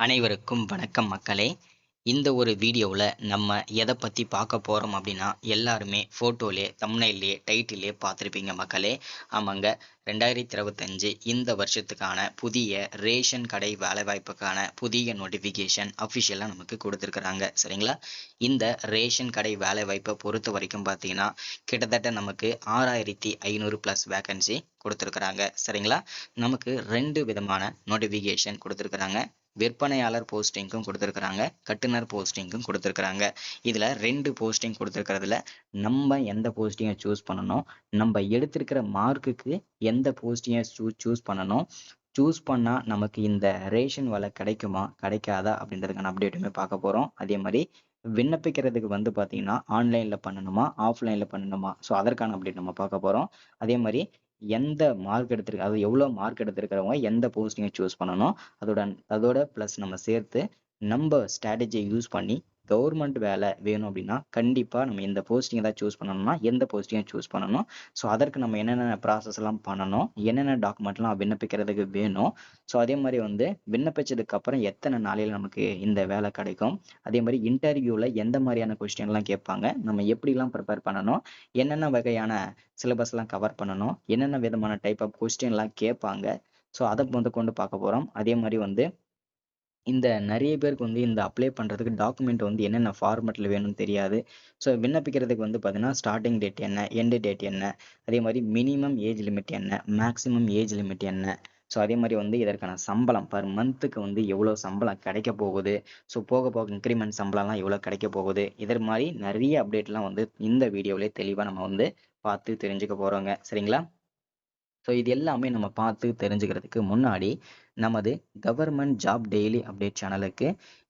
அனைவருக்கும் வணக்கம் மக்களே. இந்த ஒரு வீடியோவில் நம்ம எதை பற்றி பார்க்க போகிறோம் அப்படின்னா, எல்லாருமே ஃபோட்டோலே தம்ப்நெயில்லே டைட்டிலே பார்த்துருப்பீங்க மக்களே. ஆமாங்க, 2025 இந்த வருஷத்துக்கான புதிய ரேஷன் கடை வேலைவாய்ப்புக்கான புதிய நோட்டிஃபிகேஷன் அஃபிஷியலாக நமக்கு கொடுத்துருக்குறாங்க. சரிங்களா? இந்த ரேஷன் கடை வேலைவாய்ப்பை பொறுத்த வரைக்கும் பார்த்தீங்கன்னா, கிட்டத்தட்ட நமக்கு 6500 ப்ளஸ் வேக்கன்சி கொடுத்துருக்குறாங்க. சரிங்களா? நமக்கு 2 விதமான நோட்டிஃபிகேஷன் கொடுத்துருக்குறாங்க. விற்பனையாளர் போஸ்டிங்க்கும் கொடுத்துருக்குறாங்க, கட்டுனர் போஸ்டிங்க்கும் கொடுத்துருக்குறாங்க. இதில் 2 போஸ்டிங் கொடுத்துருக்கிறதுல நம்ம எந்த போஸ்டிங்கை சூஸ் பண்ணணும், நம்ம எடுத்திருக்கிற மார்க்குக்கு எந்த போஸ்டிங்கை சூஸ் பண்ணணும், சூஸ் பண்ணால் நமக்கு இந்த ரேஷன் வேலை கிடைக்குமா கிடைக்காதா அப்படின்றதுக்கான அப்டேட்டுமே பார்க்க போகிறோம். அதே மாதிரி விண்ணப்பிக்கிறதுக்கு பார்த்தீங்கன்னா ஆன்லைனில் பண்ணணுமா ஆஃப்லைனில் பண்ணணுமா, ஸோ அதற்கான அப்டேட் நம்ம பார்க்க போகிறோம். அதே மாதிரி எந்த மார்க் எடுத்திருக்கு, அதாவது எவ்வளோ மார்க் எடுத்திருக்கிறவங்க எந்த போஸ்டிங்கை சூஸ் பண்ணணும், அதோட ப்ளஸ் நம்ம சேர்த்து நம்ம ஸ்ட்ராட்டஜியை யூஸ் பண்ணி கவர்மெண்ட் வேலை வேணும் அப்படின்னா கண்டிப்பாக நம்ம இந்த போஸ்டிங்கை தான் சூஸ் பண்ணணும்னா எந்த போஸ்டிங்கை சூஸ் பண்ணணும், ஸோ அதற்கு நம்ம என்னென்ன ப்ராசஸ் எல்லாம் பண்ணணும், என்னென்ன டாக்குமெண்ட்லாம் விண்ணப்பிக்கிறதுக்கு வேணும், ஸோ அதே மாதிரி விண்ணப்பிச்சதுக்கு அப்புறம் எத்தனை நாளையில் நமக்கு இந்த வேலை கிடைக்கும், அதே மாதிரி இன்டர்வியூவில் எந்த மாதிரியான கொஸ்டின்லாம் கேட்பாங்க, நம்ம எப்படிலாம் ப்ரிப்பேர் பண்ணணும், என்னென்ன வகையான சிலபஸ்லாம் கவர் பண்ணணும், என்னென்ன விதமான டைப் ஆஃப் கொஸ்டின்லாம் கேட்பாங்க, ஸோ அதை கொண்டு பார்க்க போகிறோம். அதே மாதிரி இந்த நிறைய பேருக்கு இந்த அப்ளை பண்ணுறதுக்கு டாக்குமெண்ட் என்னென்ன ஃபார்மெட்டில் வேணும்னு தெரியாது. ஸோ விண்ணப்பிக்கிறதுக்கு பார்த்தீங்கன்னா ஸ்டார்டிங் டேட் என்ன, எண்டு டேட் என்ன, அதே மாதிரி மினிமம் ஏஜ் லிமிட் என்ன, மேக்ஸிமம் ஏஜ் லிமிட் என்ன, ஸோ அதே மாதிரி இதற்கான சம்பளம் பர் மந்த்துக்கு எவ்வளோ சம்பளம் கிடைக்க போகுது, ஸோ போக போக இன்க்ரிமெண்ட் சம்பளம்லாம் எவ்வளோ கிடைக்க போகுது, இதர் மாதிரி நிறைய அப்டேட்லாம் இந்த வீடியோவிலே தெளிவாக நம்ம பார்த்து தெரிஞ்சுக்க போகிறோங்க. சரிங்களா? ஸோ இது எல்லாமே நம்ம பார்த்து தெரிஞ்சுக்கிறதுக்கு முன்னாடி நமது கவர்மெண்ட் ஜாப் டெய்லி அப்டேட் சேனலுக்கு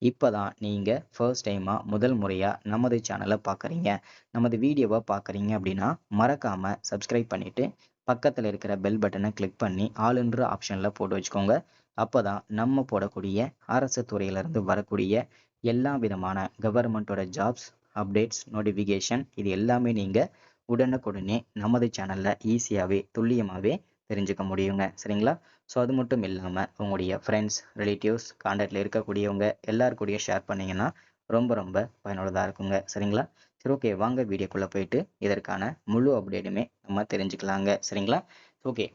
இப்போ தான் நீங்கள் ஃபர்ஸ்ட் டைமாக முதல் முறையாக நமது சேனலை பார்க்குறீங்க, நமது வீடியோவை பார்க்குறீங்க அப்படின்னா மறக்காமல் சப்ஸ்கிரைப் பண்ணிவிட்டு பக்கத்தில் இருக்கிற பெல் பட்டனை கிளிக் பண்ணி ஆளுன்ற ஆப்ஷனில் போட்டு வச்சுக்கோங்க. அப்போ தான் நம்ம போடக்கூடிய அரசு துறையிலிருந்து வரக்கூடிய எல்லா விதமான கவர்மெண்ட்டோட ஜாப்ஸ் அப்டேட்ஸ் நோட்டிஃபிகேஷன் இது எல்லாமே நீங்கள் உடனுக்குடனே நமது சேனலில் ஈஸியாகவே துல்லியமாகவே தெரிஞ்சுக்க முடியுங்க. சரிங்களா? ஸோ அது மட்டும் இல்லாமல் உங்களுடைய ஃப்ரெண்ட்ஸ் ரிலேட்டிவ்ஸ் கான்டாக்டில் இருக்கக்கூடியவங்க எல்லாருக்கூடயே ஷேர் பண்ணிங்கன்னா ரொம்ப ரொம்ப பயனுள்ளதாக இருக்குங்க. சரிங்களா? சரி, ஓகே, வாங்க வீடியோக்குள்ளே போயிட்டு இதற்கான முழு அப்டேட்டுமே நம்ம தெரிஞ்சுக்கலாங்க. சரிங்களா? Okay,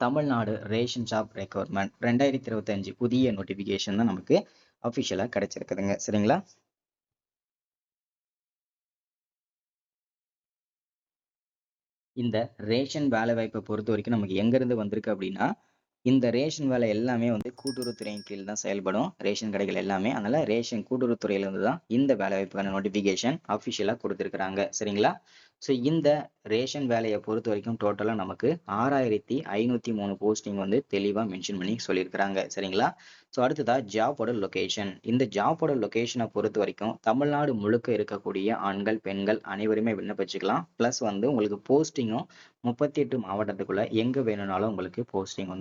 Tamil Nadu ration shop requirement 2025 புதிய நோட்டிஃபிகேஷன் தான் நமக்கு அஃபிஷியலாக கிடைச்சிருக்குதுங்க. சரிங்களா? இந்த ரேஷன் வேலை வாய்ப்பை பொறுத்த வரைக்கும் நமக்கு எங்கேருந்து வந்திருக்கு அப்படின்னா, இந்த ரேஷன் வேலை எல்லாமே கூட்டுறவுத்துறையின் கீழ் தான் செயல்படும் ரேஷன் கடைகள் எல்லாமே. அதனால ரேஷன் கூட்டுறவுத்துறையிலிருந்து தான் இந்த வேலை வாய்ப்புக்கான நோட்டிஃபிகேஷன் அஃபிஷியலாக கொடுத்துருக்குறாங்க. சரிங்களா? ஸோ இந்த ரேஷன் வேலையை பொறுத்த வரைக்கும் டோட்டலாக நமக்கு 6503 போஸ்டிங் தெளிவாக மென்ஷன் பண்ணி சொல்லியிருக்கிறாங்க. சரிங்களா? ஸோ அடுத்ததாக ஜாப்போட லொக்கேஷன். இந்த ஜாப்போட லொக்கேஷனை பொறுத்த வரைக்கும் தமிழ்நாடு முழுக்க இருக்கக்கூடிய ஆண்கள் பெண்கள் அனைவருமே விண்ணப்பிச்சுக்கலாம். ப்ளஸ் உங்களுக்கு போஸ்டிங்கும் 38 மாவட்டத்துக்குள்ள எங்கே வேணும்னாலும் உங்களுக்கு போஸ்டிங்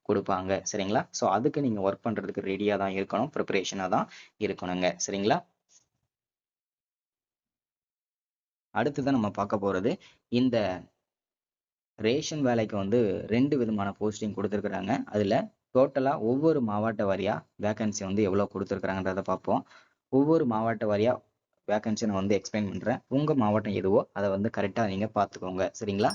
கொடுப்பாங்க. சரிங்களா? ஸோ அதுக்கு நீங்கள் ஒர்க் பண்ணுறதுக்கு ரெடியாக தான் இருக்கணும், ப்ரிப்பரேஷனாக தான் இருக்கணுங்க. சரிங்களா? அடுத்ததான் நம்ம பார்க்க போகிறது இந்த ரேஷன் வேலைக்கு 2 விதமான போஸ்டிங் கொடுத்துருக்குறாங்க. அதில் டோட்டலாக ஒவ்வொரு மாவட்ட வாரியாக வேகன்சி எவ்வளோ கொடுத்துருக்குறாங்கன்றதை பார்ப்போம். ஒவ்வொரு மாவட்ட வாரியாக வேகன்சி நான் எக்ஸ்பிளைன் பண்ணுறேன். உங்கள் மாவட்டம் எதுவோ அதை கரெக்டாக நீங்கள் பார்த்துக்கோங்க. சரிங்களா?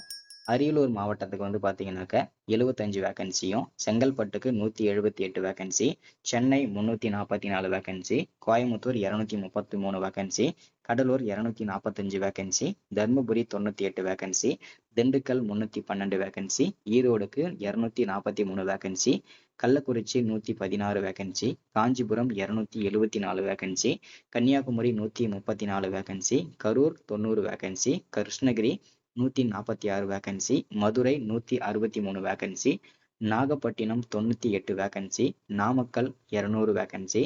அரியலூர் மாவட்டத்துக்கு பார்த்தீங்கன்னாக்க 75 வேகன்சியும், செங்கல்பட்டுக்கு 178 vacancy, Chennai 344 vacancy, Coimbatore 233 vacancy, Cuddalore 245 vacancy, Dharmapuri 98 vacancy, Dindigul 312 vacancy, ஈரோடுக்கு 243 vacancy, Kallakurichi 116 vacancy, Kanchipuram 274 vacancy, Kanyakumari 134 vacancy, Karur 90 vacancy, Krishnagiri 146 vacancy, Madurai 163 vacancy, Nagapattinam 98 vacancy, Namakkal 200 vacancy,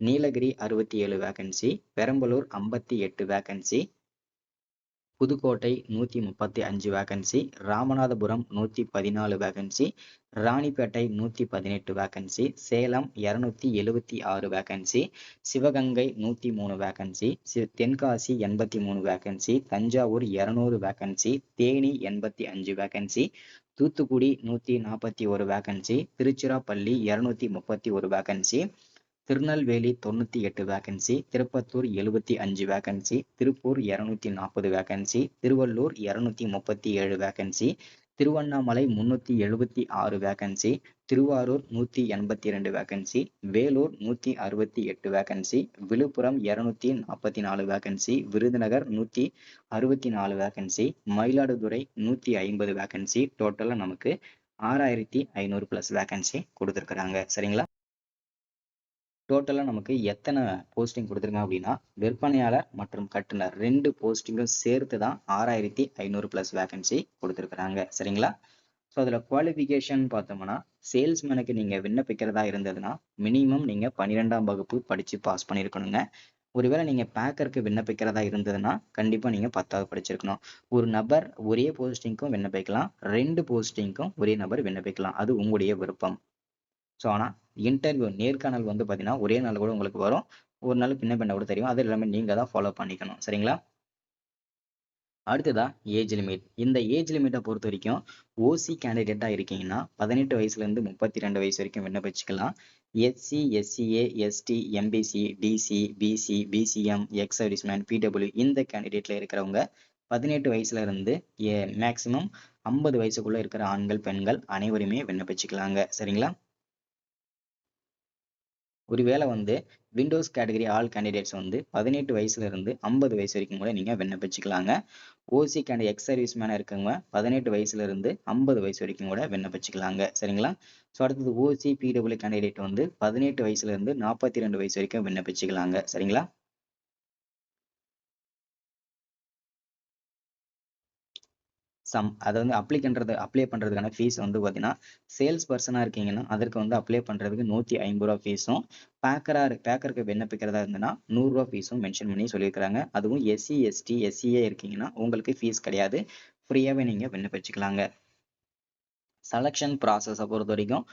Nilgiri 67 vacancy, Perambalur 58 vacancy, Pudukkottai 135 vacancy, Ramanathapuram 114 vacancy, Ranipet 118 vacancy, Salem 276 vacancy, Sivaganga 103 vacancy, Tenkasi 83 vacancy, Thanjavur 200 vacancy, Theni 85 vacancy, Thoothukudi 141 vacancy, Tiruchirappalli 231 vacancy, Tirunelveli 98 vacancy, Tirupathur 75 vacancy, Tiruppur 240 vacancy, Tiruvallur 237 vacancy, Tiruvannamalai 376 vacancy, Tiruvarur 182 vacancy, Vellore 168 vacancy, Villupuram 244 vacancy, Virudhunagar 164 vacancy, Mayiladuthurai 150 vacancy. டோட்டலா நமக்கு 6500 plus vacancy கொடுத்துருக்குறாங்க. சரிங்களா? டோட்டலா நமக்கு எத்தனை posting கொடுத்துருக்காங்க அப்படின்னா, விற்பனையாளர் மற்றும் கட்டுனர் 2 போஸ்டிங்கும் சேர்த்து தான் 6500 பிளஸ் வேகன்சி கொடுத்துருக்குறாங்க. சரிங்களா? ஸோ அதில் குவாலிஃபிகேஷன் பார்த்தோம்னா, சேல்ஸ்மேனுக்கு நீங்கள் விண்ணப்பிக்கிறதா இருந்ததுன்னா மினிமம் நீங்கள் 12ஆம் வகுப்பு படித்து பாஸ் பண்ணியிருக்கணுங்க. ஒருவேளை நீங்கள் பேக்கருக்கு விண்ணப்பிக்கிறதா இருந்ததுன்னா கண்டிப்பாக நீங்கள் 10வது படிச்சிருக்கணும். ஒரு நபர் ஒரே போஸ்டிங்க்கும் விண்ணப்பிக்கலாம், 2 போஸ்டிங்க்கும் ஒரே நபர் விண்ணப்பிக்கலாம். அது உங்களுடைய விருப்பம். ஸோ ஆனால் இன்டர்வியூ நேர்காணல் வந்து பார்த்தீங்கன்னா ஒரே நாள் கூட உங்களுக்கு வரும், ஒரு நாள் பின்ன கூட தெரியும். அது எல்லாமே நீங்கள் தான் ஃபாலோ பண்ணிக்கணும். சரிங்களா? அடுத்ததா ஏஜ் லிமிட். இந்த ஏஜ் லிமிட்டை பொறுத்த வரைக்கும் ஓசி கேண்டிடேட்டாக இருக்கீங்கன்னா 18 வயசுலேருந்து 32 வயசு வரைக்கும் விண்ணப்பிச்சுக்கலாம். SC, SCA, ST, MBC, DC, BC, BCM, ex serviceman, PW இந்த கேண்டிடேட்ல இருக்கிறவங்க 18 வயசுல இருந்து மேக்சிமம் 50 வயசுக்குள்ள இருக்கிற ஆண்கள், பெண்கள் அனைவருமே விண்ணப்பிச்சுக்கலாங்க. சரிங்களா? ஒருவேளை வந்து விண்டோஸ் கேட்டகரி ஆல் கேண்டிடேட்ஸ் வந்து 18 வயசுல இருந்து 50 வயசு வரைக்கும் கூட நீங்க விண்ணப்பிச்சுக்கலாங்க. ஓசி கேண்டி எக்ஸ் சர்வீஸ் மேனா இருக்கவங்க 18 வயசுல இருந்து 50 வயசு வரைக்கும் கூட விண்ணப்பிச்சுக்கலாங்க. சரிங்களா? ஸோ அடுத்தது ஓசி பிடபிள்யூ கேண்டிடேட் வந்து 18 வயசுல இருந்து 42 வயசு வரைக்கும் விண்ணப்பிச்சுக்கலாங்க. சரிங்களா? அதை வந்து அப்ளை பண்றதுக்கான ஃபீஸ் வந்து பார்த்தீங்கன்னா, சேல்ஸ் பர்சனா இருக்கீங்கன்னா அதற்கு வந்து அப்ளை பண்றதுக்கு ரூ. 150 ஃபீஸும், பேக்கருக்கு விண்ணப்பிக்கிறதா இருந்ததுன்னா ரூ. 100 ஃபீஸும் மென்ஷன் பண்ணி சொல்லியிருக்கிறாங்க. அதுவும் எஸ்சி, எஸ்டி, எஸ்சிஏ இருக்கீங்கன்னா உங்களுக்கு ஃபீஸ் கிடையாது. ஃப்ரீயாவே நீங்க விண்ணப்பிச்சுக்கலாங்க. செலக்ஷன் ப்ராசஸை பொறுத்த வரைக்கும்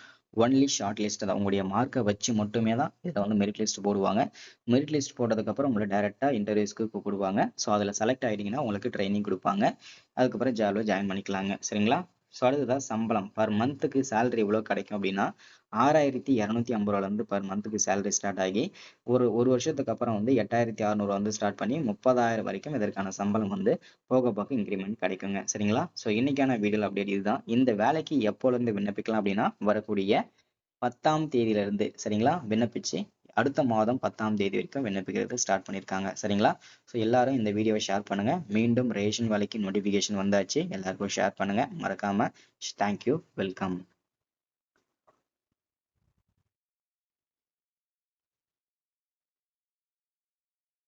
ஒன்லி ஷார்ட் லிஸ்ட் தான். உங்களுடைய மார்க்கை வச்சு மட்டுமே தான் இதை வந்து மெரிட் லிஸ்ட் போடுவாங்க. மெரிட் லிஸ்ட் போட்டதுக்கப்புறம் உங்களை டேரெக்டாக இன்டர்வியூஸ்க்கு கூப்பிடுவாங்க. ஸோ அதில் செலக்ட் ஆகிட்டீங்கன்னா உங்களுக்கு ட்ரைனிங் கொடுப்பாங்க. அதுக்கப்புறம் ஜாலியாக ஜாயின் பண்ணிக்கலாங்க. சரிங்களா? ஸோ அடுத்ததான் சம்பளம். பர் மந்த்துக்கு சேலரி எவ்வளோ கிடைக்கும் அப்படின்னா 6250 பர் மந்த்துக்கு சேலரி ஸ்டார்ட் ஆகி ஒரு வருஷத்துக்கு அப்புறம் வந்து 8600 வந்து ஸ்டார்ட் பண்ணி 30,000 வரைக்கும் இதற்கான சம்பளம் வந்து போக போக இன்க்ரிமெண்ட் கிடைக்குங்க. சரிங்களா? ஸோ இன்னைக்கான வீடியோ அப்டேட் இதுதான். இந்த வேலைக்கு எப்போலேருந்து விண்ணப்பிக்கலாம் அப்படின்னா வரக்கூடிய 10ஆம் தேதியிலிருந்து சரிங்களா விண்ணப்பிச்சு அடுத்த மாதம் 10ஆம் தேதி வரைக்கும் விண்ணப்பிக்கிறது ஸ்டார்ட் பண்ணியிருக்காங்க. சரிங்களா? ஸோ எல்லாரும் இந்த வீடியோவை ஷேர் பண்ணுங்க. மீண்டும் ரேஷன் வேலைக்கு நோட்டிஃபிகேஷன் வந்தாச்சு. எல்லாருக்கும் ஷேர் பண்ணுங்க. மறக்காம தேங்க்யூ, வெல்கம்.